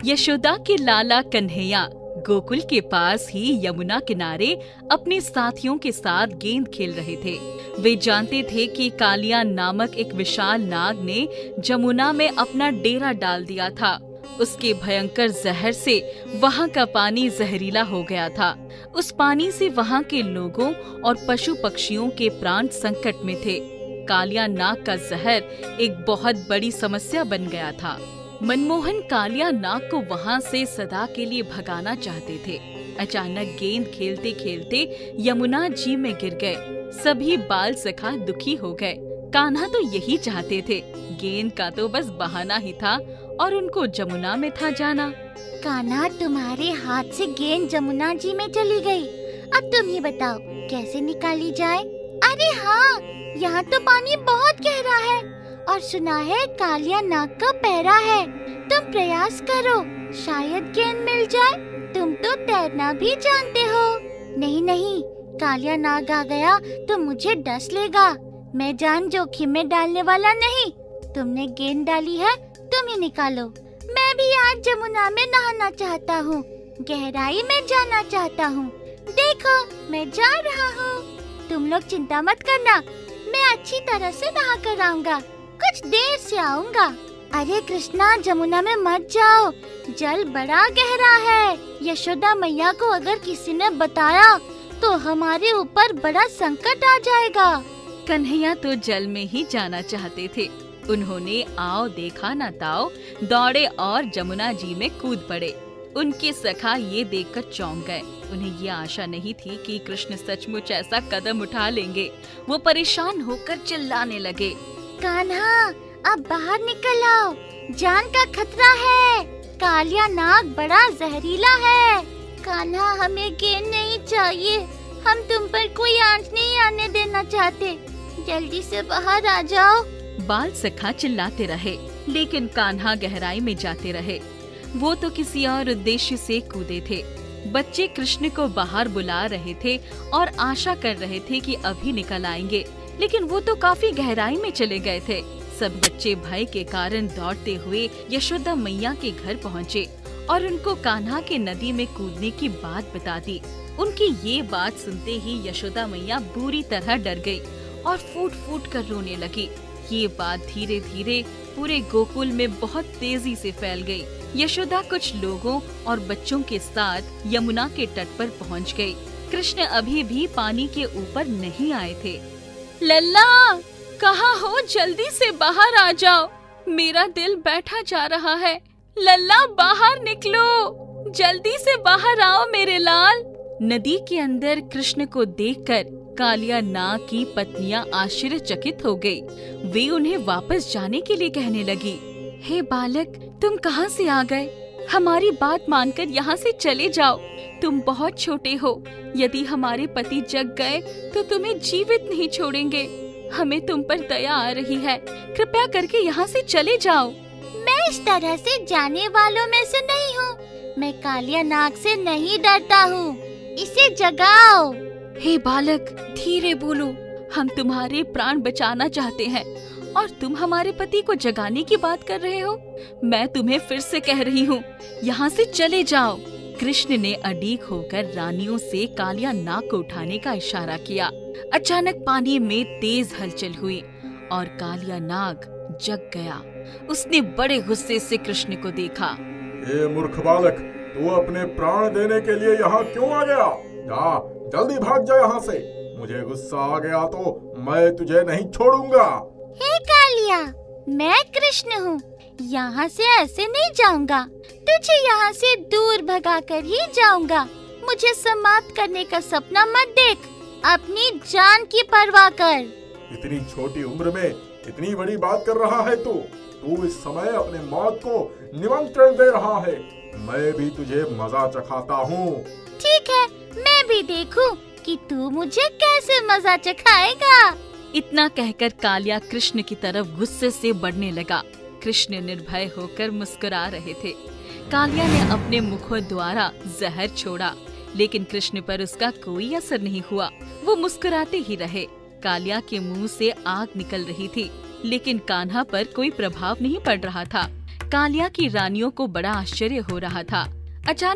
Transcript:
यशोदा के लाला कन्हैया गोकुल के पास ही यमुना किनारे अपने साथियों के साथ गेंद खेल रहे थे। वे जानते थे कि कालिया नामक एक विशाल नाग ने जमुना में अपना डेरा डाल दिया था। उसके भयंकर जहर से वहाँ का पानी जहरीला हो गया था। उस पानी से वहाँ के लोगों और पशु पक्षियों के प्राण संकट में थे। कालिया नाग का जहर एक बहुत बड़ी समस्या बन गया था। मनमोहन कालिया नाग को वहाँ से सदा के लिए भगाना चाहते थे। अचानक गेंद खेलते खेलते यमुना जी में गिर गए। सभी बाल सखा दुखी हो गए। कान्हा तो यही चाहते थे, गेंद का तो बस बहाना ही था और उनको जमुना में था जाना। कान्हा, तुम्हारे हाथ से गेंद जमुना जी में चली गई। अब तुम ही बताओ कैसे निकाली जाए। अरे हाँ, यहाँ तो पानी बहुत गहरा है और सुना है कालिया नाग का पहरा है। तुम प्रयास करो, शायद गेंद मिल जाए। तुम तो तैरना भी जानते हो। नहीं नहीं, कालिया नाग आ गया तो मुझे डस लेगा। मैं जान जोखिम में डालने वाला नहीं। तुमने गेंद डाली है, तुम ही निकालो। मैं भी आज जमुना में नहाना चाहता हूँ, गहराई में जाना चाहता हूँ। देखो, मैं जा रहा हूँ। तुम लोग चिंता मत करना, मैं अच्छी तरह से नहा कर आऊंगा। कुछ देर से आऊंगा। अरे कृष्णा, जमुना में मत जाओ, जल बड़ा गहरा है। यशोदा मैया को अगर किसी ने बताया तो हमारे ऊपर बड़ा संकट आ जाएगा। कन्हैया तो जल में ही जाना चाहते थे। उन्होंने आओ देखा न ताओ दौड़े और जमुना जी में कूद पड़े। उनके सखा ये देखकर चौंक गए। उन्हें ये आशा नहीं थी कि कृष्ण सचमुच ऐसा कदम उठा लेंगे। वो परेशान होकर चिल्लाने लगे, कान्हा, अब बाहर निकल आओ, जान का खतरा है। कालिया नाग बड़ा जहरीला है। कान्हा, हमें गेंद नहीं चाहिए, हम तुम पर कोई आंच नहीं आने देना चाहते। जल्दी से बाहर आ जाओ। बाल सखा चिल्लाते रहे, लेकिन कान्हा गहराई में जाते रहे। वो तो किसी और उद्देश्य से कूदे थे। बच्चे कृष्ण को बाहर बुला रहे थे और आशा कर रहे थे कि अभी निकल आएंगे, लेकिन वो तो काफी गहराई में चले गए थे। सब बच्चे भय के कारण दौड़ते हुए यशोदा मैया के घर पहुँचे और उनको कान्हा के नदी में कूदने की बात बता दी। उनकी ये बात सुनते ही यशोदा मैया बुरी तरह डर गई और फूट फूट कर रोने लगी। ये बात धीरे धीरे पूरे गोकुल में बहुत तेजी से फैल गई। यशोदा कुछ लोगों और बच्चों के साथ यमुना के तट पर पहुंच गई। कृष्ण अभी भी पानी के ऊपर नहीं आए थे। लल्ला, कहाँ हो? जल्दी से बाहर आ जाओ, मेरा दिल बैठा जा रहा है। लल्ला, बाहर निकलो, जल्दी से बाहर आओ मेरे लाल। नदी के अंदर कृष्ण को देखकर कालिया नाग की पत्नियां आश्चर्यचकित हो गई। वे उन्हें वापस जाने के लिए कहने लगी, हे बालक, तुम कहाँ से आ गए? हमारी बात मानकर यहाँ से चले जाओ। तुम बहुत छोटे हो, यदि हमारे पति जग गए तो तुम्हें जीवित नहीं छोड़ेंगे। हमें तुम पर दया आ रही है, कृपया करके यहाँ से चले जाओ। मैं इस तरह से जाने वालों में से नहीं हूँ। मैं कालिया नाग से नहीं डरता हूँ। इसे जगाओ। हे बालक, धीरे बोलो, हम तुम्हारे प्राण बचाना चाहते हैं और तुम हमारे पति को जगाने की बात कर रहे हो। मैं तुम्हें फिर से कह रही हूँ, यहाँ से चले जाओ। कृष्ण ने अडीक होकर रानियों से कालिया नाग को उठाने का इशारा किया। अचानक पानी में तेज हलचल हुई और कालिया नाग जग गया। उसने बड़े गुस्से से कृष्ण को देखा। ये मूर्ख बालक, तू अपने प्राण देने के लिए यहाँ क्यों आ गया? जा, जल्दी भाग जा यहाँ से। मुझे गुस्सा आ गया तो मैं तुझे नहीं छोड़ूंगा। हे कालिया, मैं कृष्ण हूँ, यहाँ से ऐसे नहीं जाऊंगा। तुझे यहाँ से दूर भगा कर ही जाऊंगा। मुझे समाप्त करने का सपना मत देख, अपनी जान की परवाह कर। इतनी छोटी उम्र में इतनी बड़ी बात कर रहा है तू। तू इस समय अपने मौत को निमंत्रण दे रहा है। मैं भी तुझे मजा चखाता हूँ। ठीक है, मैं भी देखूं कि तू मुझे कैसे मजा चखाएगा। इतना कहकर कालिया कृष्ण की तरफ गुस्से से बढ़ने लगा। कृष्ण निर्भय होकर मुस्कुरा रहे थे। कालिया ने अपने मुखों द्वारा जहर छोड़ा, लेकिन कृष्ण पर उसका कोई असर नहीं हुआ। वो मुस्कुराते ही रहे। कालिया के मुंह से आग निकल रही थी, लेकिन कान्हा पर कोई प्रभाव नहीं पड़ रहा था। कालिया की रानियों को बड़ा आश्चर्य हो रहा था। अचानक